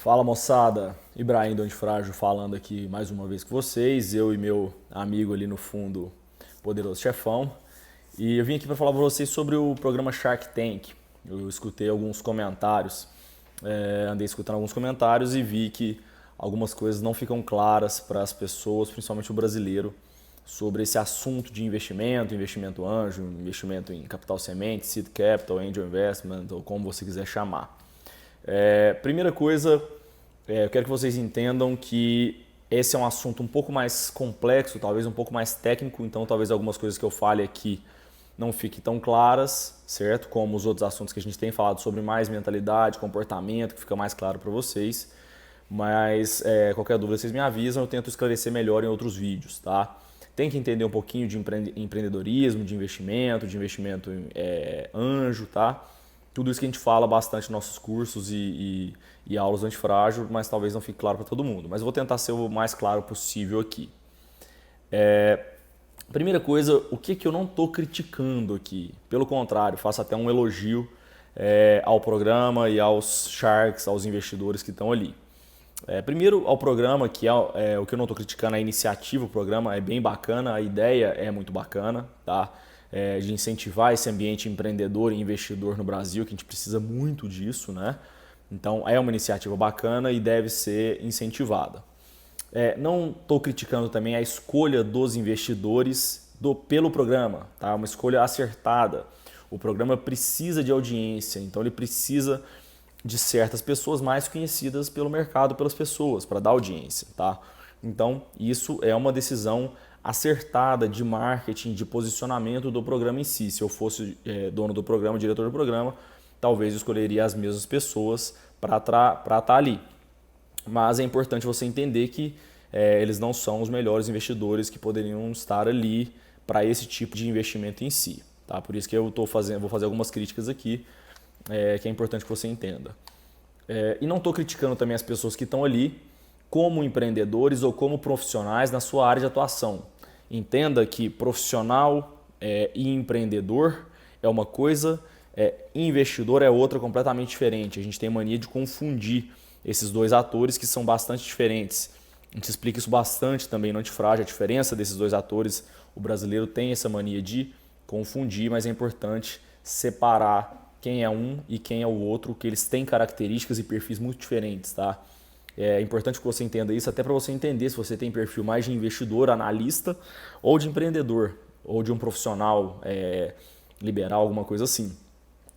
Fala moçada, Ibrahim do Antifrágil falando aqui mais uma vez com vocês, eu e meu amigo ali no fundo, Poderoso Chefão. E eu vim aqui para falar para vocês sobre o programa Shark Tank. Eu escutei alguns comentários, andei escutando alguns comentários e vi que algumas coisas não ficam claras para as pessoas, principalmente o brasileiro, sobre esse assunto de investimento, investimento anjo, investimento em capital semente, seed capital, angel investment, ou como você quiser chamar. Primeira coisa, eu quero que vocês entendam que esse é um assunto um pouco mais complexo, talvez um pouco mais técnico, então talvez algumas coisas que eu fale aqui não fiquem tão claras, certo? Como os outros assuntos que a gente tem falado sobre mais mentalidade, comportamento, que fica mais claro para vocês. Mas qualquer dúvida vocês me avisam, eu tento esclarecer melhor em outros vídeos, tá? Tem que entender um pouquinho de empreendedorismo, de investimento anjo, tá? Tudo isso que a gente fala bastante nos nossos cursos e aulas do Antifrágil, mas talvez não fique claro para todo mundo. Mas eu vou tentar ser o mais claro possível aqui. Primeira coisa, o que eu não estou criticando aqui? Pelo contrário, faço até um elogio ao programa e aos sharks, aos investidores que estão ali. Primeiro ao programa, que é o que eu não estou criticando, a iniciativa, o programa é bem bacana, a ideia é muito bacana, tá? De incentivar esse ambiente empreendedor e investidor no Brasil, que a gente precisa muito disso, né? Então é uma iniciativa bacana e deve ser incentivada. Não estou criticando também a escolha dos investidores pelo programa, tá? É uma escolha acertada. O programa precisa de audiência, então ele precisa de certas pessoas mais conhecidas pelo mercado, pelas pessoas, para dar audiência, tá? Então, isso é uma decisão acertada de marketing, de posicionamento do programa em si. Se eu fosse dono do programa, diretor do programa, talvez eu escolheria as mesmas pessoas para estar ali. Mas é importante você entender que eles não são os melhores investidores que poderiam estar ali para esse tipo de investimento em si, tá? Por isso que eu vou fazer algumas críticas aqui, que é importante que você entenda. E não estou criticando também as pessoas que estão ali como empreendedores ou como profissionais na sua área de atuação. Entenda que profissional e empreendedor é uma coisa, investidor é outra completamente diferente. A gente tem mania de confundir esses dois atores que são bastante diferentes. A gente explica isso bastante também no Antifrágil, a diferença desses dois atores. O brasileiro tem essa mania de confundir, mas é importante separar quem é um e quem é o outro, que eles têm características e perfis muito diferentes, tá? É importante que você entenda isso, até para você entender se você tem perfil mais de investidor, analista, ou de empreendedor, ou de um profissional liberal, alguma coisa assim.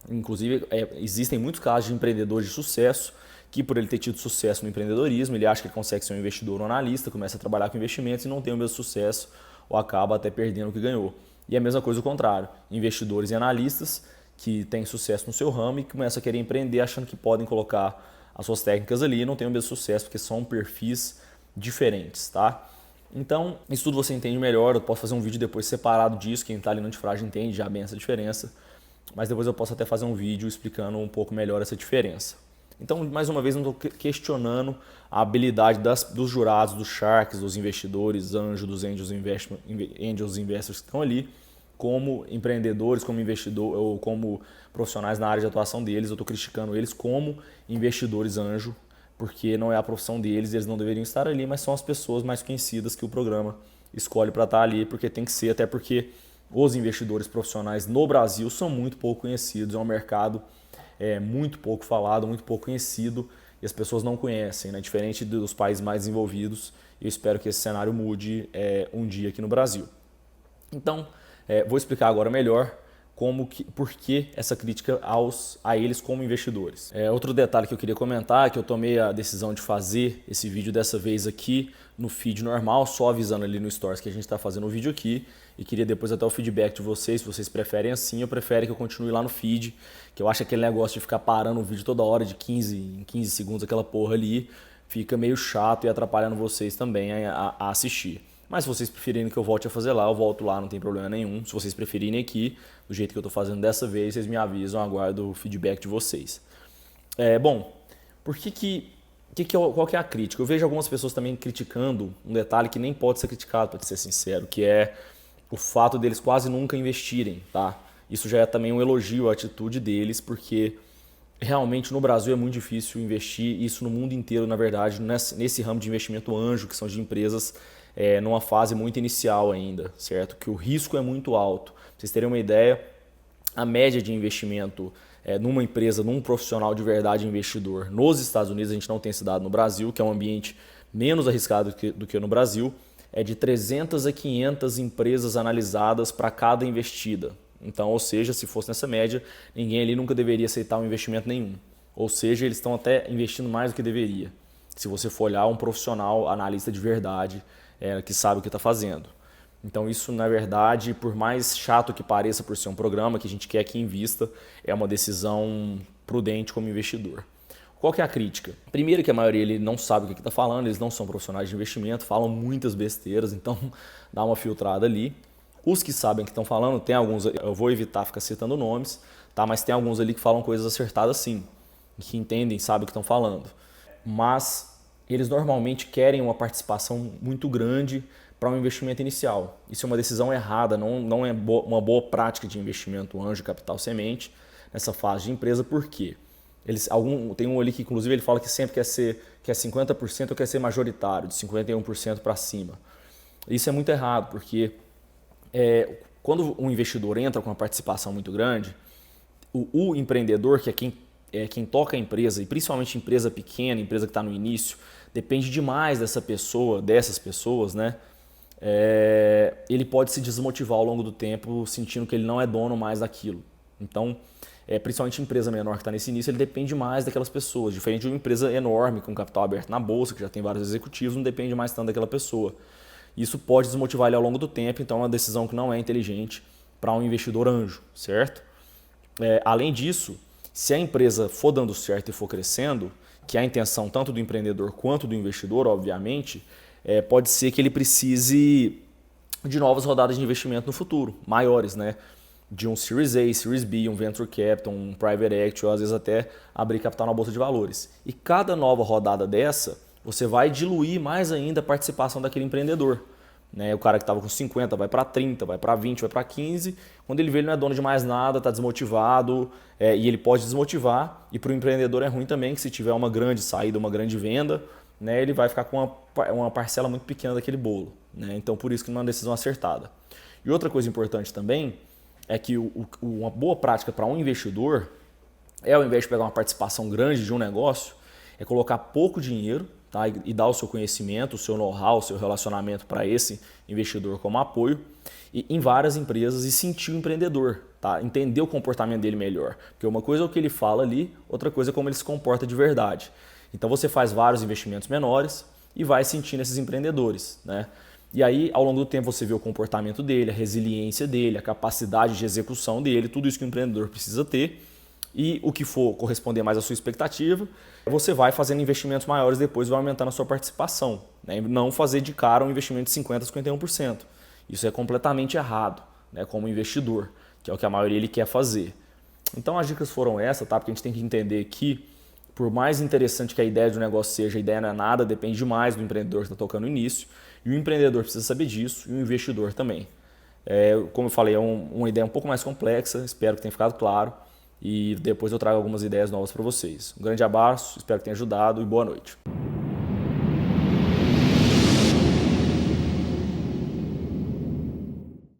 Inclusive, existem muitos casos de empreendedores de sucesso que, por ele ter tido sucesso no empreendedorismo, ele acha que consegue ser um investidor ou analista, começa a trabalhar com investimentos e não tem o mesmo sucesso ou acaba até perdendo o que ganhou. E a mesma coisa o contrário, investidores e analistas que têm sucesso no seu ramo e começam a querer empreender achando que podem colocar as suas técnicas ali e não tem o mesmo sucesso porque são perfis diferentes, tá? Então, isso tudo você entende melhor, eu posso fazer um vídeo depois separado disso, quem está ali no Antifrágil entende já bem essa diferença, mas depois eu posso até fazer um vídeo explicando um pouco melhor essa diferença. Então, mais uma vez, não estou questionando a habilidade dos jurados, dos sharks, dos investidores, dos angels investors que estão ali, como empreendedores, como investidor ou como profissionais na área de atuação deles. Eu estou criticando eles como investidores anjo, porque não é a profissão deles, eles não deveriam estar ali, mas são as pessoas mais conhecidas que o programa escolhe para estar ali, porque tem que ser, até porque os investidores profissionais no Brasil são muito pouco conhecidos, é um mercado muito pouco falado, muito pouco conhecido e as pessoas não conhecem, né? Diferente dos países mais desenvolvidos. Eu espero que esse cenário mude um dia aqui no Brasil. Então, vou explicar agora melhor por que essa crítica a eles como investidores. Outro detalhe que eu queria comentar é que eu tomei a decisão de fazer esse vídeo dessa vez aqui no feed normal, só avisando ali no Stories que a gente está fazendo o vídeo aqui, e queria depois até o feedback de vocês, se vocês preferem assim ou preferem que eu continue lá no feed, que eu acho aquele negócio de ficar parando o vídeo toda hora de 15 segundos, aquela porra ali, fica meio chato e atrapalhando vocês também a assistir. Mas se vocês preferirem que eu volte a fazer lá, eu volto lá, não tem problema nenhum. Se vocês preferirem aqui, do jeito que eu estou fazendo dessa vez, vocês me avisam, eu aguardo o feedback de vocês. Bom, qual que é a crítica? Eu vejo algumas pessoas também criticando um detalhe que nem pode ser criticado, para ser sincero, que é o fato deles quase nunca investirem, tá? Isso já é também um elogio à atitude deles, porque realmente no Brasil é muito difícil investir, isso no mundo inteiro, na verdade, nesse ramo de investimento anjo, que são de empresas numa fase muito inicial ainda, certo? Que o risco é muito alto. Pra vocês terem uma ideia, a média de investimento numa empresa, num profissional de verdade investidor nos Estados Unidos, a gente não tem esse dado no Brasil, que é um ambiente menos arriscado do que no Brasil, é de 300 a 500 empresas analisadas para cada investida. Então, ou seja, se fosse nessa média, ninguém ali nunca deveria aceitar um investimento nenhum. Ou seja, eles estão até investindo mais do que deveria. Se você for olhar um profissional analista de verdade, que sabe o que está fazendo. Então isso, na verdade, por mais chato que pareça por ser um programa que a gente quer que invista, é uma decisão prudente como investidor. Qual que é a crítica? Primeiro que a maioria ele não sabe o que está falando, eles não são profissionais de investimento, falam muitas besteiras, então dá uma filtrada ali. Os que sabem o que estão falando, tem alguns, eu vou evitar ficar citando nomes, tá? Mas tem alguns ali que falam coisas acertadas sim, que entendem, sabem o que estão falando. Mas eles normalmente querem uma participação muito grande para um investimento inicial. Isso é uma decisão errada, não é uma boa prática de investimento anjo, capital, semente nessa fase de empresa. Por quê? Tem um ali que inclusive ele fala que sempre quer 50% ou quer ser majoritário, de 51% para cima. Isso é muito errado, porque quando um investidor entra com uma participação muito grande, o empreendedor, que é quem toca a empresa, e principalmente empresa pequena, empresa que está no início, depende demais dessas pessoas, né? Ele pode se desmotivar ao longo do tempo, sentindo que ele não é dono mais daquilo. Então, principalmente empresa menor que está nesse início, ele depende mais daquelas pessoas. Diferente de uma empresa enorme, com capital aberto na bolsa, que já tem vários executivos, não depende mais tanto daquela pessoa. Isso pode desmotivar ele ao longo do tempo, então é uma decisão que não é inteligente para um investidor anjo, certo? Além disso, se a empresa for dando certo e for crescendo, que é a intenção tanto do empreendedor quanto do investidor, obviamente, pode ser que ele precise de novas rodadas de investimento no futuro, maiores, né? De um Series A, Series B, um Venture Capital, um Private Equity, ou às vezes até abrir capital na Bolsa de Valores. E cada nova rodada dessa, você vai diluir mais ainda a participação daquele empreendedor. Né? O cara que estava com 50 vai para 30, vai para 20, vai para 15. Quando ele vê, ele não é dono de mais nada, está desmotivado, e ele pode desmotivar. E para o empreendedor é ruim também que se tiver uma grande saída, uma grande venda, né, ele vai ficar com uma parcela muito pequena daquele bolo. Né? Então, por isso que não é uma decisão acertada. E outra coisa importante também é que uma boa prática para um investidor ao invés de pegar uma participação grande de um negócio, é colocar pouco dinheiro, tá, e dar o seu conhecimento, o seu know-how, o seu relacionamento para esse investidor como apoio em várias empresas e sentir o empreendedor, tá? Entender o comportamento dele melhor. Porque uma coisa é o que ele fala ali, outra coisa é como ele se comporta de verdade. Então você faz vários investimentos menores e vai sentindo esses empreendedores, né? E aí, ao longo do tempo, você vê o comportamento dele, a resiliência dele, a capacidade de execução dele, tudo isso que o empreendedor precisa ter. E o que for corresponder mais à sua expectativa, você vai fazendo investimentos maiores depois, vai aumentando a sua participação. Né? Não fazer de cara um investimento de 50% a 51%. Isso é completamente errado, né? Como investidor, que é o que a maioria ele quer fazer. Então as dicas foram essas, tá? Porque a gente tem que entender que, por mais interessante que a ideia do negócio seja, a ideia não é nada, depende demais do empreendedor que está tocando no início. E o empreendedor precisa saber disso, e o investidor também. Como eu falei, é uma ideia um pouco mais complexa, espero que tenha ficado claro. E depois eu trago algumas ideias novas para vocês. Um grande abraço, espero que tenha ajudado e boa noite.